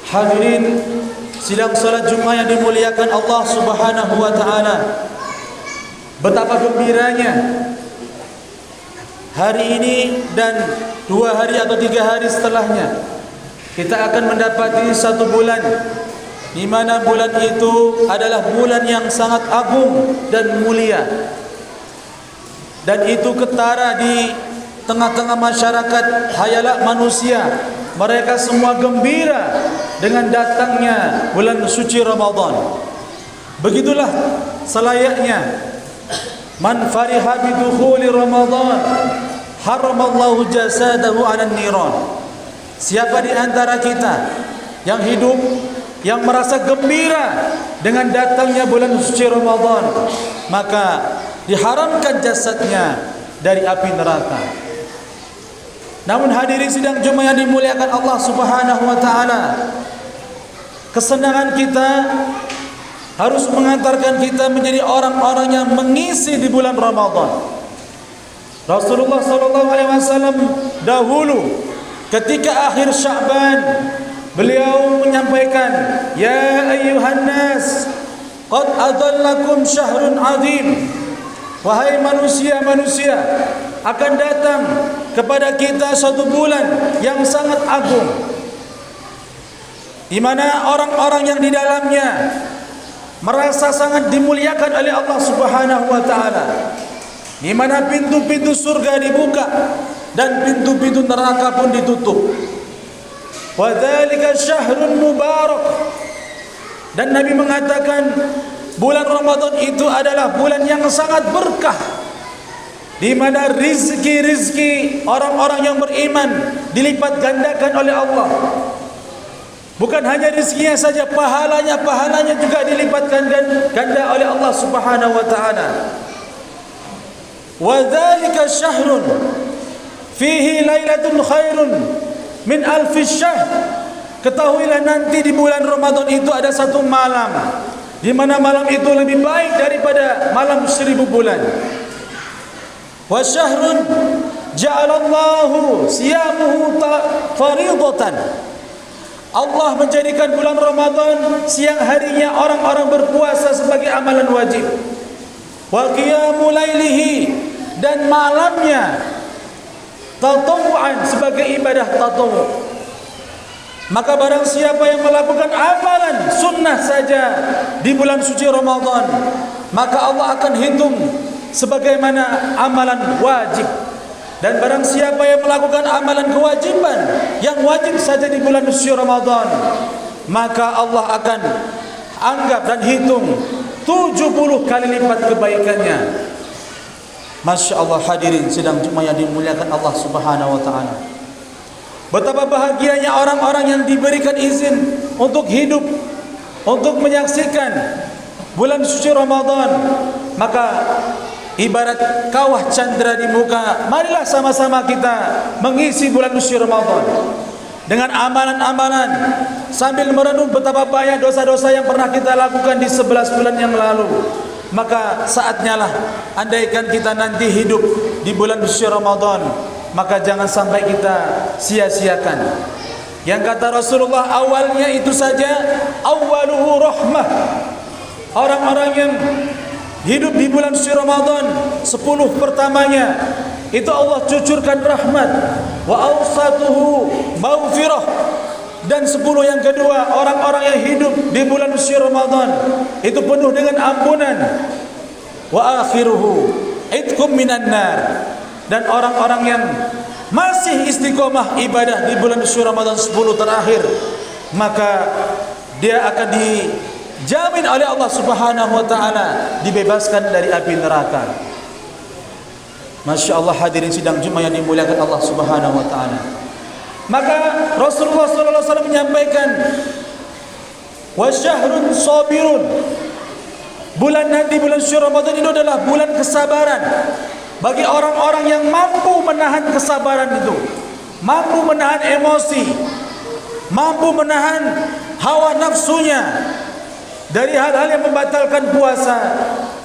Hadirin sidang salat Jumat yang dimuliakan Allah Subhanahu wa taala. Betapa gembiranya hari ini dan 2 hari atau 3 hari setelahnya kita akan mendapati 1 bulan di mana bulan itu adalah bulan yang sangat agung dan mulia. Dan itu ketara di tengah-tengah masyarakat hayalak manusia. Mereka semua gembira dengan datangnya bulan suci Ramadan. Begitulah selayaknya. Man fariha bidukhuli Ramadan haramallahu jasadahu 'alan niran. Siapa di antara kita yang hidup, yang merasa gembira dengan datangnya bulan suci Ramadan, maka diharamkan jasadnya dari api neraka. Namun hadirin sidang Jumat yang dimuliakan Allah Subhanahu wa taala, kesenangan kita harus mengantarkan kita menjadi orang-orang yang mengisi di bulan Ramadan. Rasulullah sallallahu alaihi wasallam dahulu ketika akhir Sya'ban beliau menyampaikan, ya ayyuhan nas qad adallakum syahrun azim. Wahai manusia-manusia, akan datang kepada kita 1 bulan yang sangat agung, di mana orang-orang yang di dalamnya merasa sangat dimuliakan oleh Allah Subhanahu wa taala, di mana pintu-pintu surga dibuka dan pintu-pintu neraka pun ditutup. Wa dzalika syahrun mubarak. Dan Nabi mengatakan bulan Ramadan itu adalah bulan yang sangat berkah, di mana rizki-rizki orang-orang yang beriman dilipat gandakan oleh Allah. Bukan hanya rizkinya saja, pahalanya juga dilipatkan ganda oleh Allah Subhanahu wa taala. Wa dzalika syahrun fihi lailatun khairun min alfi syahr. Ketahuilah nanti di bulan Ramadan itu ada 1 malam, di mana malam itu lebih baik daripada malam 1000 bulan. Wa syahrun ja'alallahu siyamuhu fariidatan. Allah menjadikan bulan Ramadan siang harinya orang-orang berpuasa sebagai amalan wajib. Wa qiyamul lailihi, dan malamnya tatawu'an sebagai ibadah tatawwu'. Maka barang siapa yang melakukan amalan sunnah saja di bulan suci Ramadan, maka Allah akan hitung sebagaimana amalan wajib. Dan barang siapa yang melakukan amalan kewajiban yang wajib saja di bulan suci Ramadan, maka Allah akan anggap dan hitung 70 kali lipat kebaikannya. Masya Allah, hadirin sidang Jumat yang dimuliakan Allah Subhanahu wa taala. Betapa bahagianya orang-orang yang diberikan izin untuk hidup, untuk menyaksikan bulan suci Ramadan. Maka ibarat kawah candra di muka, marilah sama-sama kita mengisi bulan suci Ramadan dengan amalan-amalan, sambil merenung betapa banyak dosa-dosa yang pernah kita lakukan di 11 bulan yang lalu. Maka saatnya lah, andaikan kita nanti hidup di bulan suci Ramadan, maka jangan sampai kita sia-siakan. Yang kata Rasulullah, awalnya itu saja, awwaluhu rahmah. Orang-orang yang hidup di bulan suci Ramadan 10 pertamanya itu Allah cucurkan rahmat. Wa awsatuhu maghfirah. Dan 10 yang kedua, orang-orang yang hidup di bulan suci Ramadan itu penuh dengan ampunan. Wa akhiruhu idkum minan nar. Dan orang-orang yang masih istiqomah ibadah di bulan suci Ramadan 10 terakhir, maka dia akan dijamin oleh Allah Subhanahu wa taala dibebaskan dari api neraka. Masya Allah, hadirin sidang Jumat yang dimuliakan Allah Subhanahu wa taala. Maka Rasulullah sallallahu alaihi wasallam menyampaikan, wa syahrun sabirun. Bulan nanti, bulan suci Ramadan itu adalah bulan kesabaran. Bagi orang-orang yang mampu menahan kesabaran itu, mampu menahan emosi, mampu menahan hawa nafsunya dari hal-hal yang membatalkan puasa,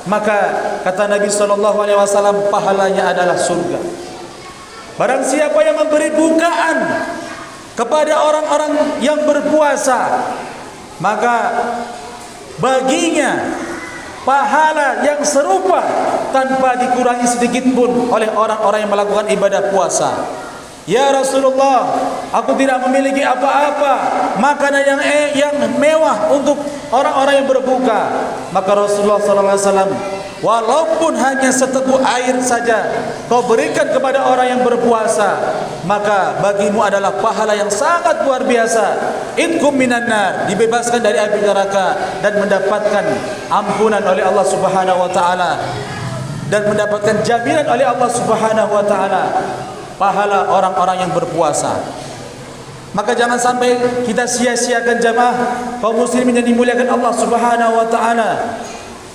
maka kata Nabi SAW, pahalanya adalah surga. Barang siapa yang memberi bukaan kepada orang-orang yang berpuasa, maka baginya pahala yang serupa tanpa dikurangi sedikit pun oleh orang-orang yang melakukan ibadah puasa. Ya Rasulullah, aku tidak memiliki apa-apa makanan yang mewah untuk orang-orang yang berbuka. Maka Rasulullah sallallahu alaihi wasallam, walaupun hanya seteguk air saja kau berikan kepada orang yang berpuasa, maka bagimu adalah pahala yang sangat luar biasa. Idkum minan nar, dibebaskan dari api neraka dan mendapatkan ampunan oleh Allah Subhanahu wa taala, dan mendapatkan jaminan oleh Allah Subhanahu wa taala pahala orang-orang yang berpuasa. Maka jangan sampai kita sia-siakan jamaah kaum muslimin yang dimuliakan Allah Subhanahu wa taala.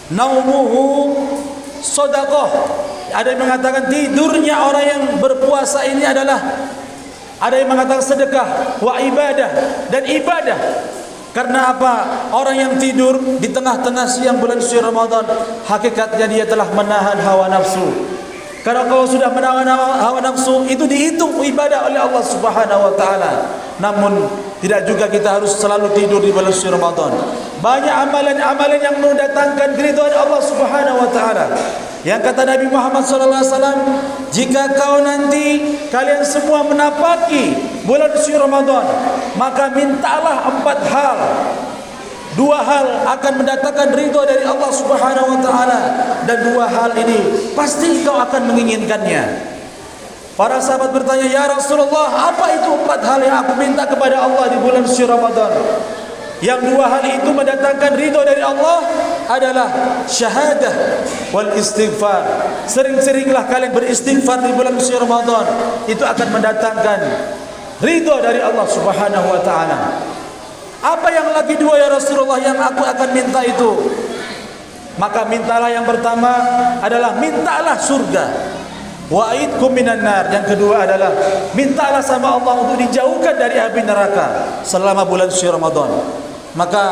Naumuhu sedekah. Ada yang mengatakan tidurnya orang yang berpuasa ini adalah, ada yang mengatakan sedekah wa ibadah, dan ibadah. Karena apa? Orang yang tidur di tengah-tengah siang bulan suci Ramadan, hakikatnya dia telah menahan hawa nafsu. Kalau kau sudah menahan hawa nafsu, itu dihitung ibadah oleh Allah Subhanahu wa taala. Namun tidak juga kita harus selalu tidur di bulan suci Ramadan. Banyak amalan-amalan yang mendatangkan keridhaan Allah Subhanahu wa taala. Yang kata Nabi Muhammad sallallahu alaihi wasallam, jika kau nanti kalian semua menapaki bulan suci Ramadan, maka mintalah 4 hal. 2 hal akan mendatangkan ridha dari Allah Subhanahu wa taala, dan 2 hal ini pasti kau akan menginginkannya. Para sahabat bertanya, "Ya Rasulullah, apa itu 4 hal yang aku minta kepada Allah di bulan suci Ramadan?" Yang 2 hal itu mendatangkan ridha dari Allah adalah syahadah wal istighfar. Sering-seringlah kalian beristighfar di bulan suci Ramadan, itu akan mendatangkan ridha dari Allah Subhanahu wa taala. Apa yang lagi 2 ya Rasulullah yang aku akan minta itu? Maka mintalah yang pertama adalah mintalah surga. Wa'idkum minan nar. Yang kedua adalah mintalah sama Allah untuk dijauhkan dari api neraka selama bulan suci Ramadan. Maka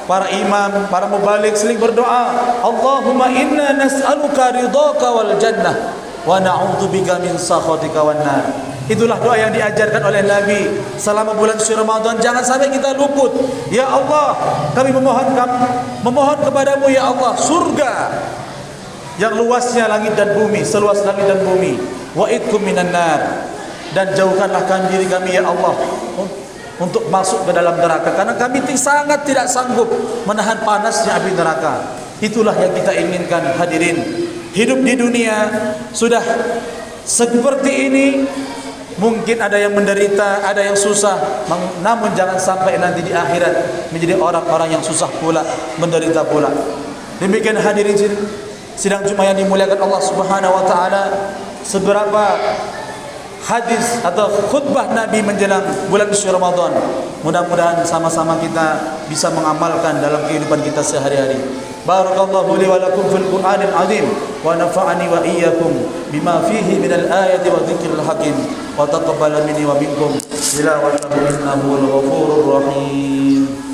para imam, para mubalik sering berdoa, Allahumma inna nas'aluka ridhaka wal jannah wa na'udzubika min sakhatika wan nar. Itulah doa yang diajarkan oleh Nabi selama bulan suci Ramadan. Jangan sampai kita luput. Ya Allah, kami memohon kepadamu ya Allah surga yang luasnya langit dan bumi, seluas langit dan bumi. Wa'idkum minan nar, dan jauhkanlah diri kami ya Allah untuk masuk ke dalam neraka, karena kami sangat tidak sanggup menahan panasnya api neraka. Itulah yang kita inginkan hadirin. Hidup di dunia sudah seperti ini. Mungkin ada yang menderita, ada yang susah, namun jangan sampai nanti di akhirat menjadi orang-orang yang susah pula, menderita pula. Demikian hadirin sidang Jumat yang dimuliakan Allah Subhanahu wa taala, seberapa hadis atau khutbah Nabi menjelang bulan suci Ramadan. Mudah-mudahan sama-sama kita bisa mengamalkan dalam kehidupan kita sehari-hari. Barakallahu li wa lakum fil Qur'anil azim wa nafa'ani wa iyyakum bima fihi minal ayati wa dzikril hakim wa taqabbal minni wa minkum ila wa innahu al-ghafurur rahim.